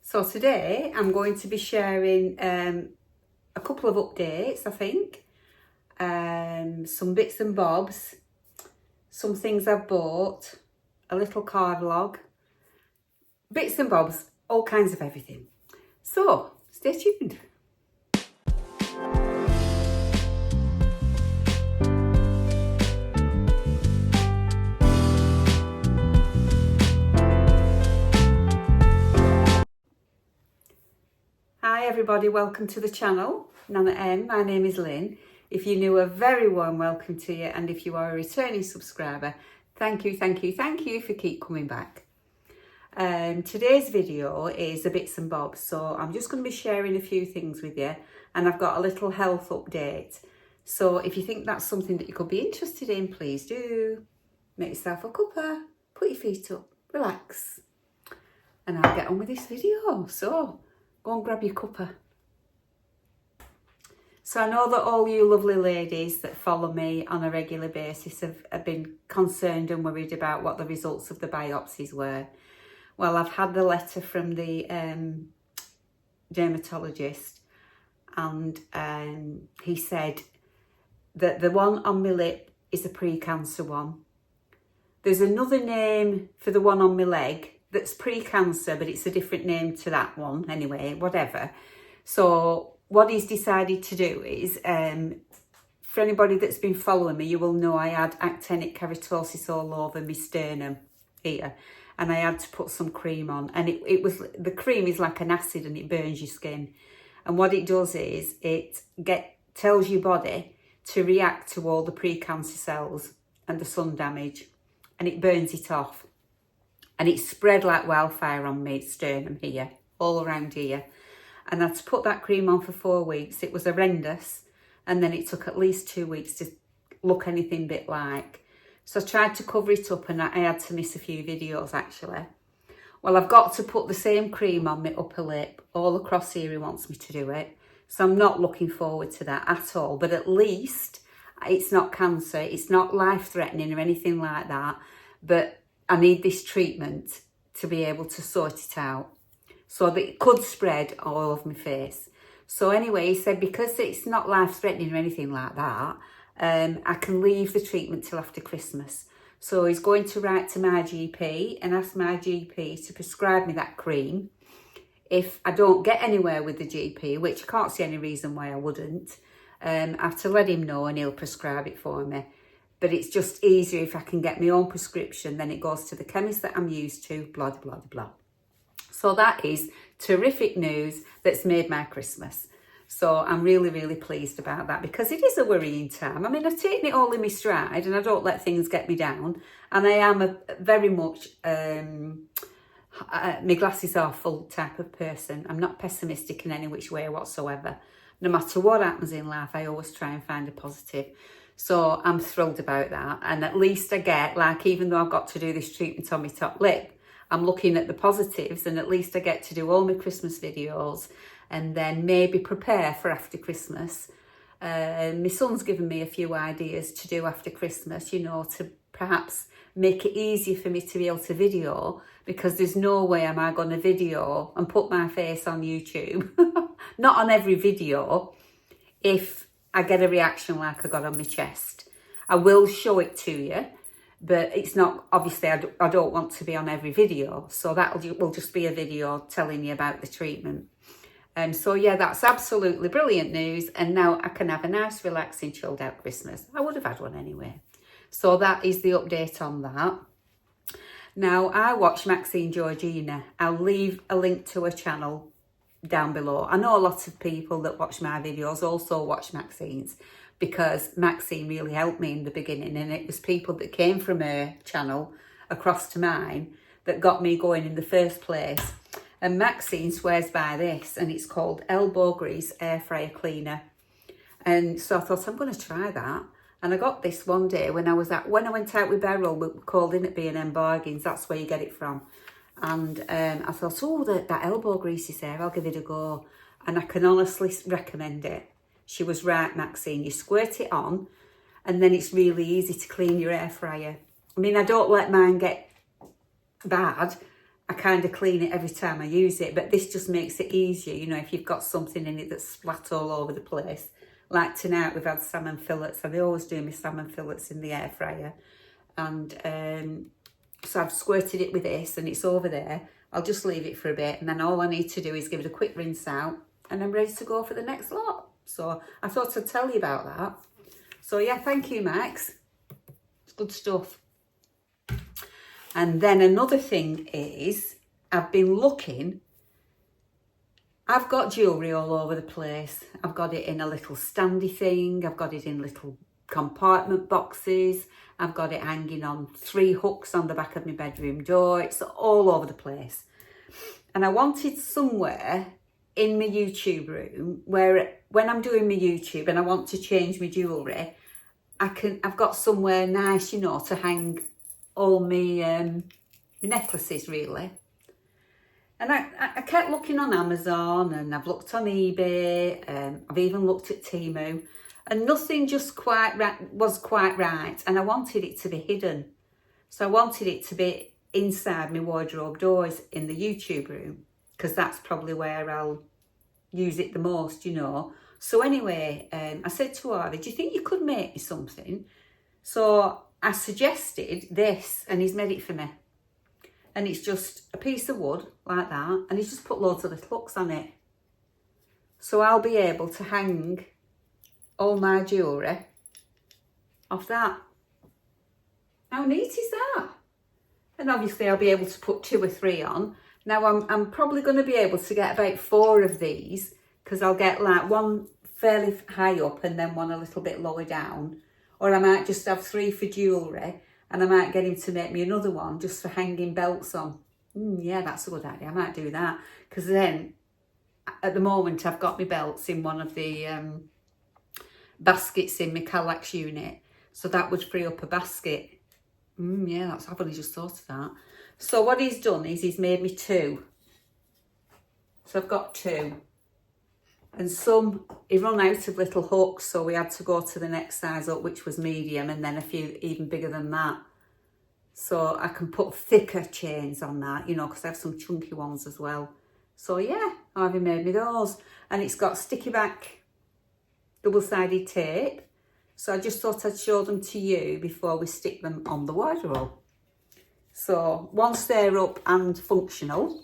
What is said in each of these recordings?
So today I'm going to be sharing a couple of updates, I think, some bits and bobs, some things I've bought, a little card log, bits and bobs, all kinds of everything. So stay tuned. Hi everybody, welcome to the channel, Nanna-M. My name is Lynn. If you're new, a very warm welcome to you, and if you are a returning subscriber, thank you for keep coming back. Today's video is a bits and bobs, so I'm just going to be sharing a few things with you, and I've got a little health update. So if you think that's something that you could be interested in, please do make yourself a cuppa, put your feet up, relax, and I'll get on with this video. So go and grab your cuppa. So I know that all you lovely ladies that follow me on a regular basis have been concerned and worried about what the results of the biopsies were. Well, I've had the letter from the dermatologist, and he said that the one on my lip is a pre-cancer one. There's another name for the one on my leg that's pre-cancer, but it's a different name to that one. Anyway, whatever. So what he's decided to do is, for anybody that's been following me, you will know I had actinic keratosis all over my sternum here, and I had to put some cream on, and the cream is like an acid and it burns your skin. And what it does is it tells your body to react to all the pre-cancer cells and the sun damage, and it burns it off. And it spread like wildfire on me sternum here, all around here. And I had to put that cream on for 4 weeks. It was horrendous. And then it took at least 2 weeks to look anything bit like. So I tried to cover it up, and I had to miss a few videos actually. Well, I've got to put the same cream on my upper lip. All across here he wants me to do it. So I'm not looking forward to that at all. But at least it's not cancer. It's not life-threatening or anything like that. But I need this treatment to be able to sort it out, so that it could spread all over my face. So anyway, he said because it's not life-threatening or anything like that, I can leave the treatment till after Christmas. So he's going to write to my GP and ask my GP to prescribe me that cream. If I don't get anywhere with the GP, which I can't see any reason why I wouldn't, I have to let him know and he'll prescribe it for me. But it's just easier if I can get my own prescription, then it goes to the chemist that I'm used to, blah, blah, blah. So that is terrific news that's made my Christmas. So I'm really, really pleased about that, because it is a worrying time. I mean, I've taken it all in my stride and I don't let things get me down. And I am a very much, my glasses are full type of person. I'm not pessimistic in any which way whatsoever. No matter what happens in life, I always try and find a positive. So I'm thrilled about that. And at least I get, like, even though I've got to do this treatment on my top lip, I'm looking at the positives, and at least I get to do all my Christmas videos and then maybe prepare for after Christmas. My son's given me a few ideas to do after Christmas, you know, to perhaps make it easier for me to be able to video, because there's no way am I going to video and put my face on YouTube, not on every video, if I get a reaction like I got on my chest. I will show it to you, but it's not, obviously I don't want to be on every video, so that will just be a video telling you about the treatment. So yeah, that's absolutely brilliant news, and now I can have a nice relaxing chilled out Christmas. I would have had one anyway. So that is the update on that. Now, I watch Maxine Georgina. I'll leave a link to her channel down below. I know a lot of people that watch my videos also watch Maxines, because Maxine really helped me in the beginning, and it was people that came from her channel across to mine that got me going in the first place. And Maxine swears by this, and it's called Elbow Grease Air Fryer Cleaner. And so I thought, I'm going to try that. And I got this one day when I went out with Beryl. We were called in at B&M Bargains, that's where you get it from. And I thought, oh, that elbow grease is there, I'll give it a go. And I can honestly recommend it. She was right, Maxine. You squirt it on, and then it's really easy to clean your air fryer. I mean, I don't let mine get bad, I kind of clean it every time I use it, but this just makes it easier, you know, if you've got something in it that's splat all over the place. Like tonight we've had salmon fillets, and I always do my salmon fillets in the air fryer. And so I've squirted it with this and it's over there. I'll just leave it for a bit, and then all I need to do is give it a quick rinse out, and I'm ready to go for the next lot. So I thought I'd tell you about that. So yeah, thank you, Max. It's good stuff. And then another thing is, I've been looking. I've got jewellery all over the place. I've got it in a little standy thing. I've got it in little compartment boxes. I've got it hanging on 3 hooks on the back of my bedroom door. It's all over the place. And I wanted somewhere in my YouTube room where when I'm doing my YouTube and I want to change my jewellery, I've got somewhere nice, you know, to hang all my necklaces really. And I kept looking on Amazon, and I've looked on eBay, I've even looked at Temu, and nothing just was quite right. And I wanted it to be hidden. So I wanted it to be inside my wardrobe doors in the YouTube room, because that's probably where I'll use it the most, you know. So anyway, I said to Harvey, do you think you could make me something? So I suggested this, and he's made it for me. And it's just a piece of wood like that, and he's just put loads of little hooks on it. So I'll be able to hang all my jewellery off that. How neat is that? And obviously I'll be able to put 2 or 3 on. Now I'm probably going to be able to get about 4 of these, because I'll get like one fairly high up and then one a little bit lower down. Or I might just have 3 for jewellery, and I might get him to make me another one just for hanging belts on. Yeah, that's a good idea. I might do that, because then at the moment I've got my belts in one of the baskets in my Kallax unit. So that would free up a basket. Yeah, I've only just thought of that. So what he's done is he's made me 2. So I've got 2. And some, he run out of little hooks, so we had to go to the next size up, which was medium, and then a few even bigger than that. So I can put thicker chains on that, you know, because I have some chunky ones as well. So yeah, I've made me those. And it's got sticky back double-sided tape. So I just thought I'd show them to you before we stick them on the wardrobe. So once they're up and functional,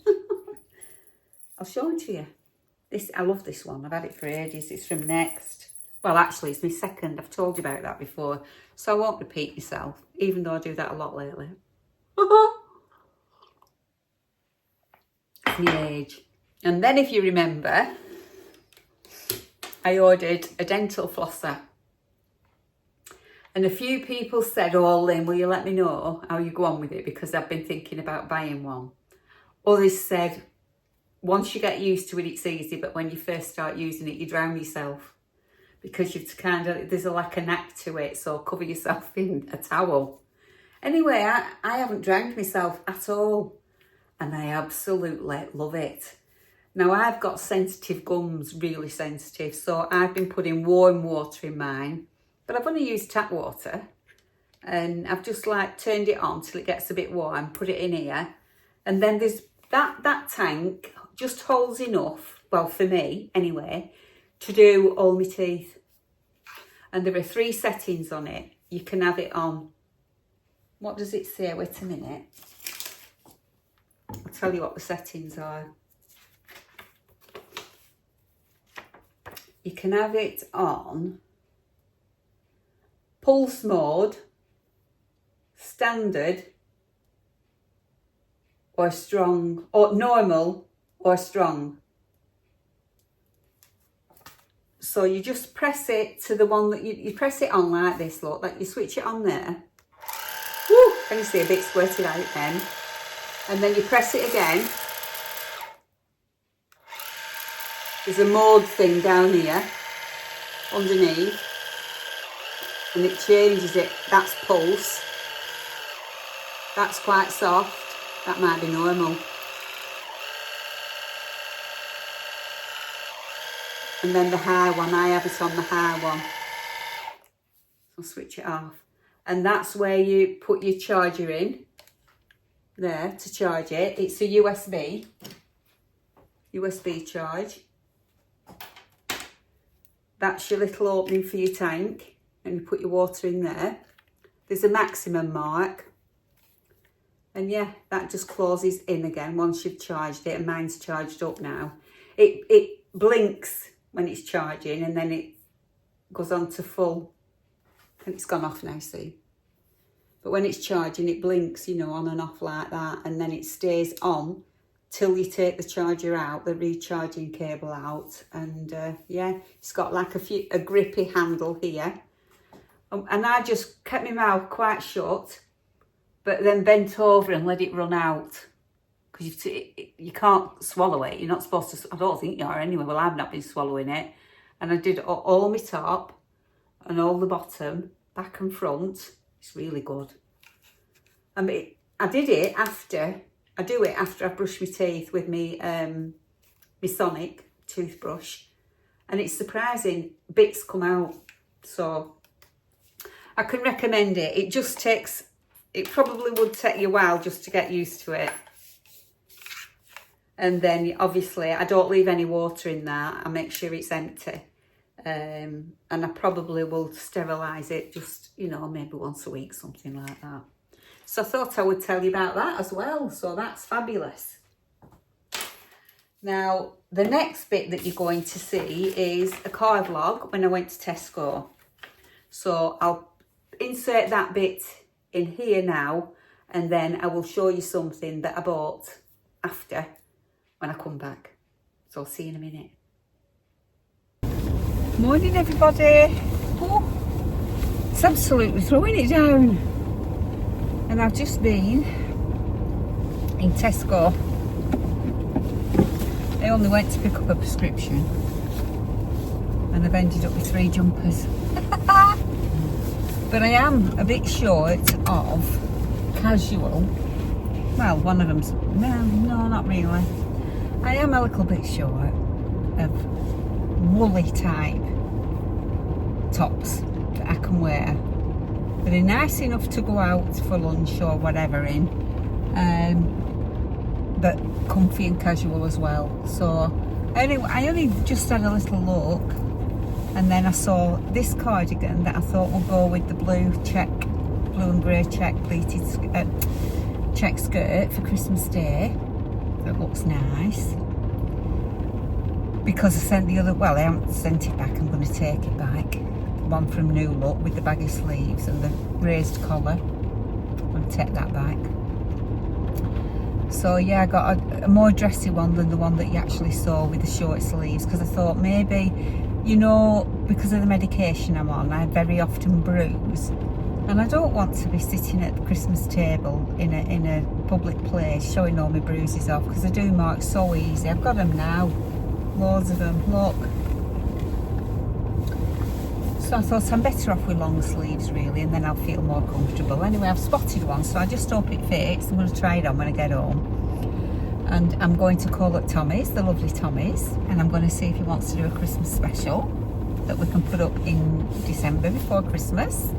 I'll show them to you. I love this one. I've had it for ages. It's from Next. Well, actually, it's my second. I've told you about that before. So I won't repeat myself, even though I do that a lot lately. It's my age. And then if you remember, I ordered a dental flosser. And a few people said, oh, Lynn, will you let me know how you go on with it? Because I've been thinking about buying one. Others said, once you get used to it, it's easy, but when you first start using it, you drown yourself, because you've there's like a knack to it, so cover yourself in a towel. Anyway, I haven't drowned myself at all, and I absolutely love it. Now, I've got sensitive gums, really sensitive, so I've been putting warm water in mine, but I've only used tap water, and I've just like turned it on till it gets a bit warm, put it in here, and then there's that tank just holds enough, well, for me anyway, to do all my teeth. And there are 3 settings on it. You can have it on, what does it say? Wait a minute. I'll tell you what the settings are. You can have it on pulse mode, standard, or strong, or normal, or strong. So you just press it to the one that you press it on like this, look, like you switch it on there. Woo! Can you see a bit squirted out then? And then you press it again. There's a mode thing down here, underneath. And it changes it. That's pulse. That's quite soft. That might be normal. And then the high one, I have it on the high one. I'll switch it off. And that's where you put your charger in. there to charge it. It's a USB charge. That's your little opening for your tank, and you put your water in there. There's a maximum mark, and yeah, that just closes in again once you've charged it, and mine's charged up now. It blinks when it's charging, and then it goes on to full, and it's gone off now, see. But when it's charging, it blinks, you know, on and off like that, and then it stays on till you take the charger out, the recharging cable out. And yeah, it's got like a grippy handle here. And I just kept my mouth quite shut, but then bent over and let it run out. Because you can't swallow it. You're not supposed to, I don't think you are anyway. Well, I've not been swallowing it. And I did all my top and all the bottom, back and front. It's really good. I mean, I do it after I brush my teeth with my Sonic toothbrush, and it's surprising, bits come out. So I can recommend it. It probably would take you a while just to get used to it. And then obviously I don't leave any water in there. I make sure it's empty. And I probably will sterilise it just, you know, maybe once a week, something like that. So I thought I would tell you about that as well. So that's fabulous. Now, the next bit that you're going to see is a car vlog when I went to Tesco. So I'll insert that bit in here now, and then I will show you something that I bought after when I come back. So I'll see you in a minute. Morning everybody. Oh, it's absolutely throwing it down. And I've just been in Tesco. I only went to pick up a prescription, and I've ended up with 3 jumpers. But I am a bit short of casual. Well, one of them's, no, not really. I am a little bit short of woolly type tops that I can wear. They're nice enough to go out for lunch or whatever in, but comfy and casual as well. So I only just had a little look, and then I saw this cardigan that I thought would go with the blue and grey check pleated check skirt for Christmas Day. That looks nice. Because I sent the other, well, I haven't sent it back, I'm going to take it back. The one from New Look with the baggy sleeves and the raised collar. I'm going to take that back. So yeah, I got a more dressy one than the one that you actually saw with the short sleeves, because I thought maybe, you know, because of the medication I'm on, I very often bruise. And I don't want to be sitting at the Christmas table in a public place showing all my bruises off, because I do mark so easy. I've got them now. Loads of them, look. So I thought I'm better off with long sleeves really, and then I'll feel more comfortable. Anyway, I've spotted one, so I just hope it fits. I'm going to try it on when I get home. And I'm going to call at Tommy's, the lovely Tommy's, and I'm going to see if he wants to do a Christmas special that we can put up in December before Christmas.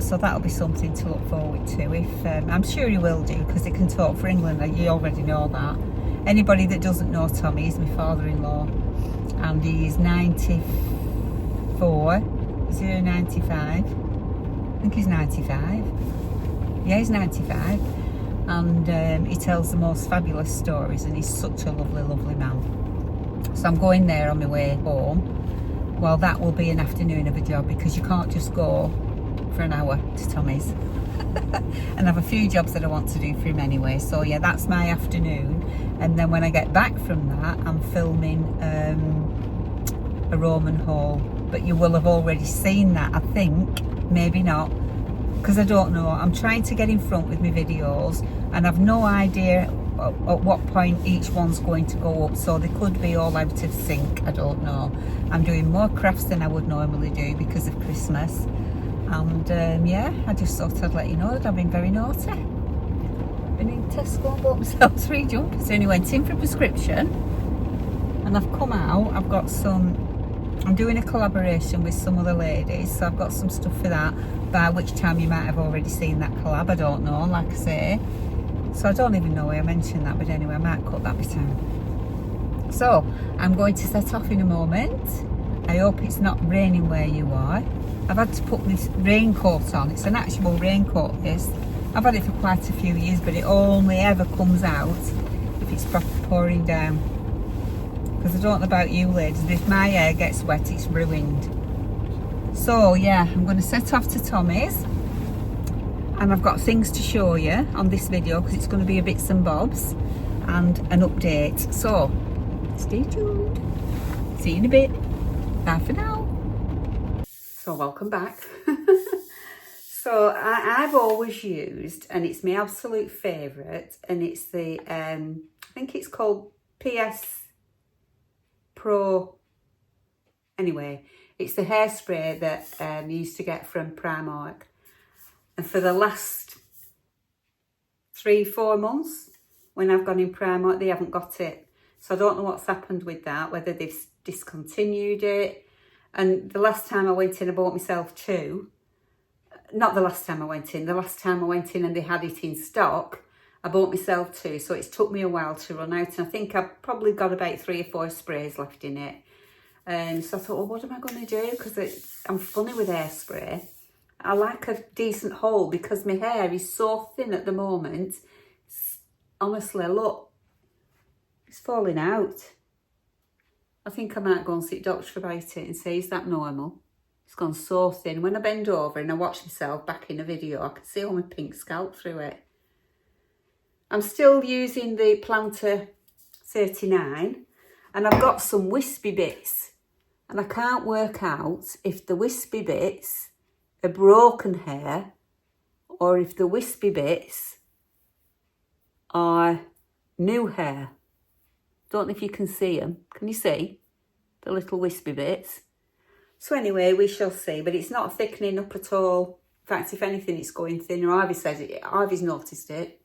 So that'll be something to look forward to. If I'm sure he will do, because he can talk for England, you already know that. Anybody that doesn't know Tommy, he's my father-in-law, and he's 94. Is he 95? I think he's 95. Yeah, he's 95. And he tells the most fabulous stories, and he's such a lovely, lovely man. So I'm going there on my way home. Well, that will be an afternoon of a job, because you can't just go for an hour to Tommy's. And I have a few jobs that I want to do for him anyway. So yeah, that's my afternoon. And then when I get back from that, I'm filming a Roman haul. But you will have already seen that, I think. Maybe not, because I don't know. I'm trying to get in front with my videos, and I've no idea at what point each one's going to go up. So they could be all out of sync, I don't know. I'm doing more crafts than I would normally do because of Christmas. And yeah, I just thought I'd let you know that I've been very naughty. Been in Tesco and bought myself 3 jumpers. I only went in for a prescription, and I've come out. I've got some, I'm doing a collaboration with some other ladies, so I've got some stuff for that, by which time you might have already seen that collab, I don't know, like I say. So I don't even know why I mentioned that, but anyway, I might cut that bit out. So I'm going to set off in a moment. I hope it's not raining where you are. I've had to put this raincoat on. It's an actual raincoat, this. I've had it for quite a few years, but it only ever comes out if it's proper pouring down. Because I don't know about you ladies, if my hair gets wet, it's ruined. So yeah, I'm going to set off to Tommy's. And I've got things to show you on this video because it's going to be a bits and bobs and an update. So stay tuned. See you in a bit. Bye for now. So welcome back. So I've always used, and it's my absolute favourite, and it's the, I think it's called PS Pro. Anyway, it's the hairspray that you used to get from Primark. And for the last 3-4 months, when I've gone in Primark, they haven't got it. So I don't know what's happened with that, whether they've discontinued it. And the last time I went in, I bought myself 2. Not the last time I went in. The last time I went in and they had it in stock, I bought myself 2. So it's took me a while to run out. And I think I've probably got about 3 or 4 sprays left in it. So I thought, well, what am I going to do? Because I'm funny with hairspray. I like a decent hold because my hair is so thin at the moment. Honestly, look, it's falling out. I think I might go and see the doctor about it and say, is that normal? It's gone so thin. When I bend over and I watch myself back in a video, I can see all my pink scalp through it. I'm still using the Planter 39 and I've got some wispy bits and I can't work out if the wispy bits are broken hair or if the wispy bits are new hair. Don't know if you can see them. Can you see the little wispy bits? So anyway, we shall see, but it's not thickening up at all. In fact, if anything, it's going thinner. Ivy says it. Ivy's noticed it.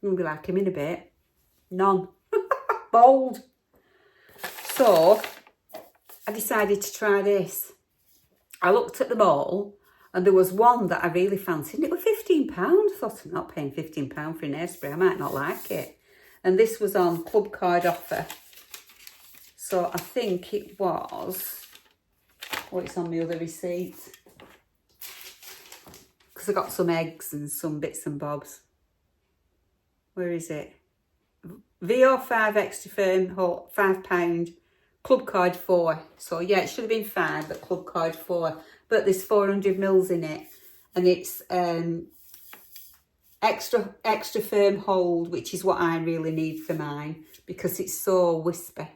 I'm going to be like him in a bit. None. Bold. So, I decided to try this. I looked at them all, and there was one that I really fancied, and it was £15. I thought, I'm not paying £15 for an hairspray. I might not like it. And this was on club card offer. So I think it was, it's on my other receipt. Because I got some eggs and some bits and bobs. Where is it? VO5 extra firm, £5, club card 4. So yeah, it should have been 5, but club card 4. But there's 400 mils in it. And it's extra firm hold, which is what I really need for mine. Because it's so wispy.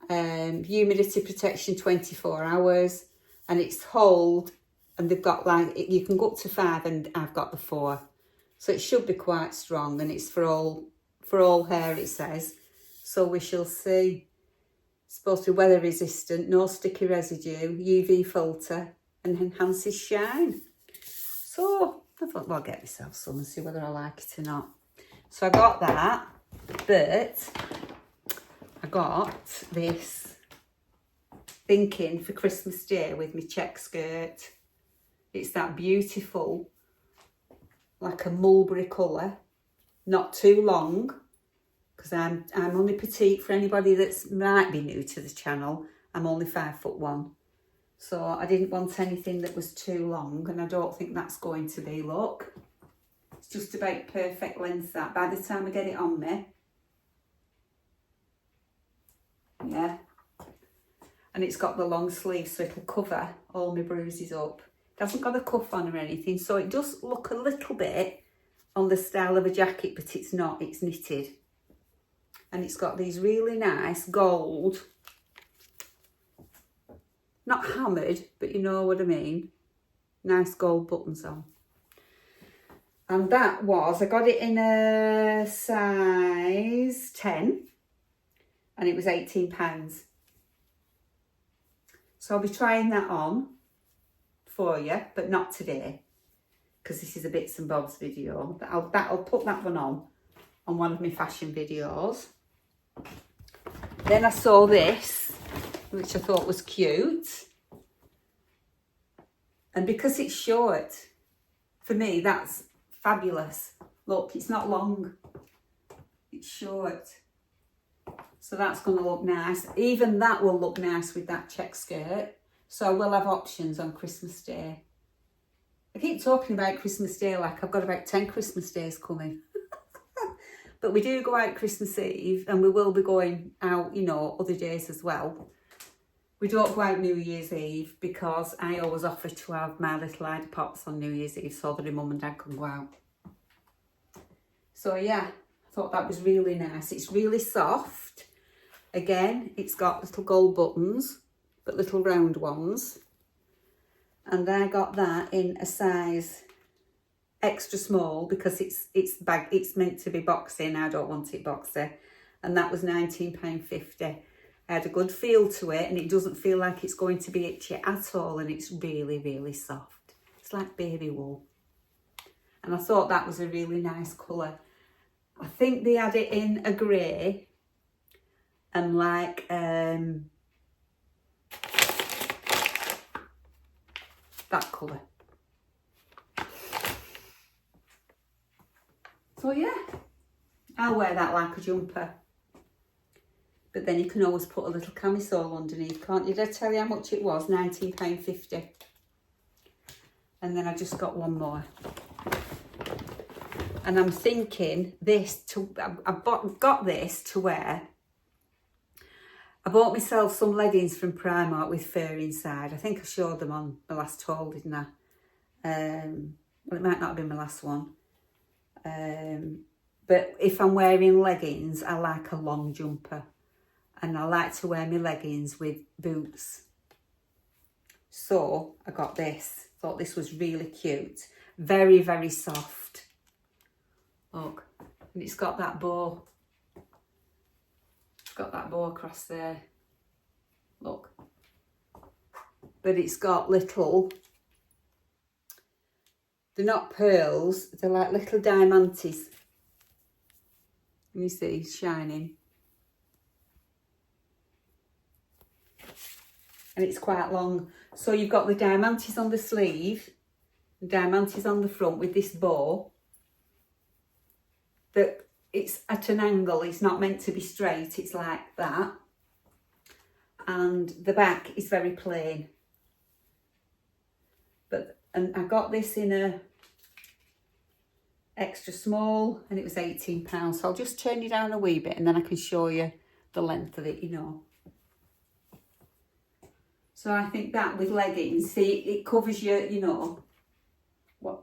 Humidity protection 24 hours and it's hold, and they've got like, you can go up to 5 and I've got the 4, so it should be quite strong, and it's for all hair, it says. So we shall see. It's supposed to be weather resistant, no sticky residue, UV filter, and enhances shine. So I thought, well, I'll get myself some and see whether I like it or not. So I got that, but I got this thinking for Christmas Day with my check skirt. It's that beautiful, like a mulberry colour, not too long, because I'm only petite. For anybody that's might be new to the channel, I'm only 5'1", so I didn't want anything that was too long, and I don't think that's going to be. Look, it's just about perfect length. That by the time I get it on me. Yeah, and it's got the long sleeve, so it'll cover all my bruises up. It hasn't got a cuff on or anything, so it does look a little bit on the style of a jacket, but it's not, it's knitted. And it's got these really nice gold, not hammered, but you know what I mean, nice gold buttons on. And that was, I got it in a size 10. And it was £18. So I'll be trying that on for you, but not today, because this is a bits and bobs video. I'll put that one on one of my fashion videos. Then I saw this, which I thought was cute. And because it's short, for me, that's fabulous. Look, it's not long, it's short. So that's going to look nice. Even that will look nice with that check skirt. So we'll have options on Christmas Day. I keep talking about Christmas Day like I've got about 10 Christmas days coming. But we do go out Christmas Eve, and we will be going out, you know, other days as well. We don't go out New Year's Eve because I always offer to have my little Ida Pops on New Year's Eve so that my mum and dad can go out. So yeah, I thought that was really nice. It's really soft. Again, it's got little gold buttons, but little round ones. And I got that in a size extra small because it's meant to be boxy and I don't want it boxy. And that was £19.50. I had a good feel to it, and it doesn't feel like it's going to be itchy at all, and it's really, really soft. It's like baby wool. And I thought that was a really nice colour. I think they had it in a grey and like that colour. So yeah, I'll wear that like a jumper. But then you can always put a little camisole underneath, can't you? Did I tell you how much it was? £19.50. And then I just got one more. And I'm thinking got this to wear. I bought myself some leggings from Primark with fur inside. I think I showed them on my last haul, didn't I? Well, it might not have been my last one. But if I'm wearing leggings, I like a long jumper. And I like to wear my leggings with boots. So I got this. Thought this was really cute. Very, very soft. Look, and it's got that bow. It's got that bow across there. Look. But it's got little, they're not pearls, they're like little diamantes. Can you see, it's shining. And it's quite long. So you've got the diamantes on the sleeve, the diamantes on the front with this bow. That it's at an angle, it's not meant to be straight, it's like that. And the back is very plain. And I got this in a extra small, and it was £18. So I'll just turn it down a wee bit and then I can show you the length of it, you know. So I think that with leggings, see, it covers your, you know, what,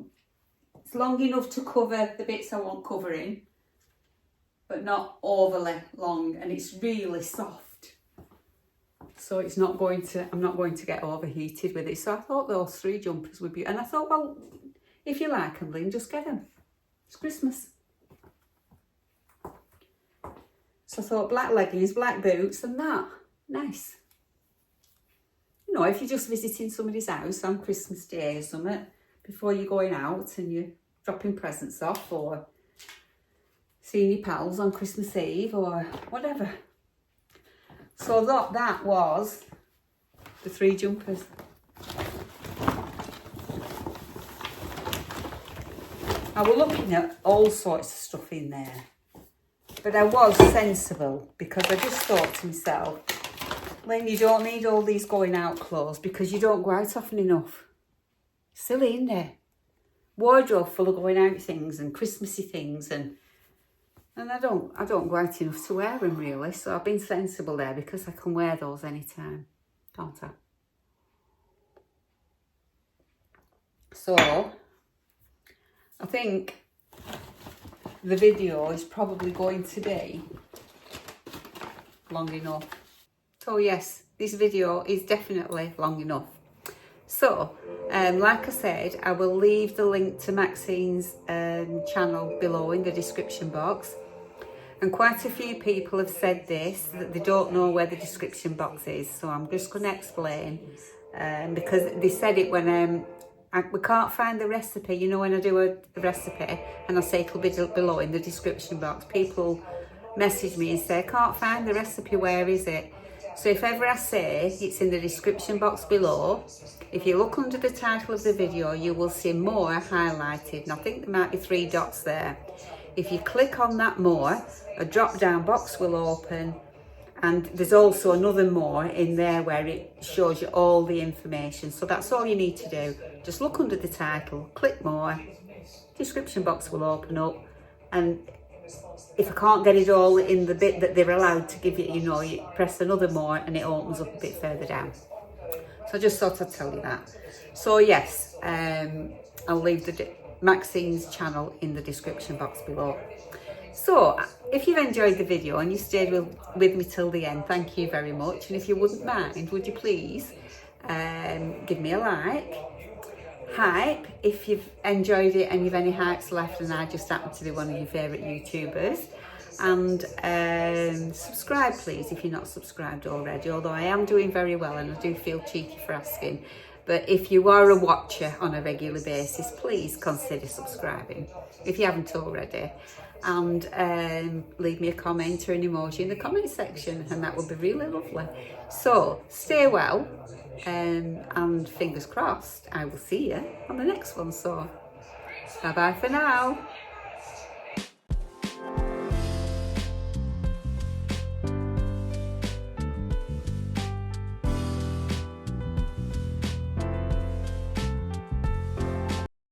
it's long enough to cover the bits I want covering, but not overly long, and it's really soft. So it's not going to, I'm not going to get overheated with it. So I thought those 3 jumpers would be, and I thought, well, if you like them, Lynn, just get them. It's Christmas. So I thought black leggings, black boots, and that, nice. You know, if you're just visiting somebody's house on Christmas Day or something, before you're going out and you're dropping presents off, or seeing your pals on Christmas Eve or whatever. So that was the 3 jumpers. I was looking at all sorts of stuff in there, but I was sensible because I just thought to myself, Lynn, you don't need all these going out clothes because you don't go out often enough. Silly, isn't it? Wardrobe full of going out things and Christmassy things, and I don't go out enough to wear them really. So I've been sensible there because I can wear those anytime, can't I? So I think the video is probably going to be long enough. So yes, this video is definitely long enough. So, like I said, I will leave the link to Maxine's channel below in the description box. And quite a few people have said this, that they don't know where the description box is. So I'm just going to explain, because they said it when we can't find the recipe. You know, when I do a recipe and I say it'll be below in the description box, people message me and say, I can't find the recipe, where is it? So if ever I say, it's in the description box below. If you look under the title of the video, you will see more highlighted, and I think there might be 3 dots there. If you click on that more, a drop down box will open, and there's also another more in there where it shows you all the information. So that's all you need to do. Just look under the title, click more, description box will open up, and if I can't get it all in the bit that they're allowed to give you, you know, you press another more and it opens up a bit further down. So I just thought I'd tell you that. So yes, I'll leave the Maxines channel in the description box below. So if you've enjoyed the video and you stayed with me till the end, thank you very much. And if you wouldn't mind, would you please give me a like, hype if you've enjoyed it and you've any hypes left and I just happen to be one of your favourite YouTubers, and subscribe please if you're not subscribed already, although I am doing very well and I do feel cheeky for asking. But if you are a watcher on a regular basis, please consider subscribing if you haven't already, and leave me a comment or an emoji in the comment section, and that would be really lovely. So stay well, and fingers crossed I will see you on the next one. So bye bye for now.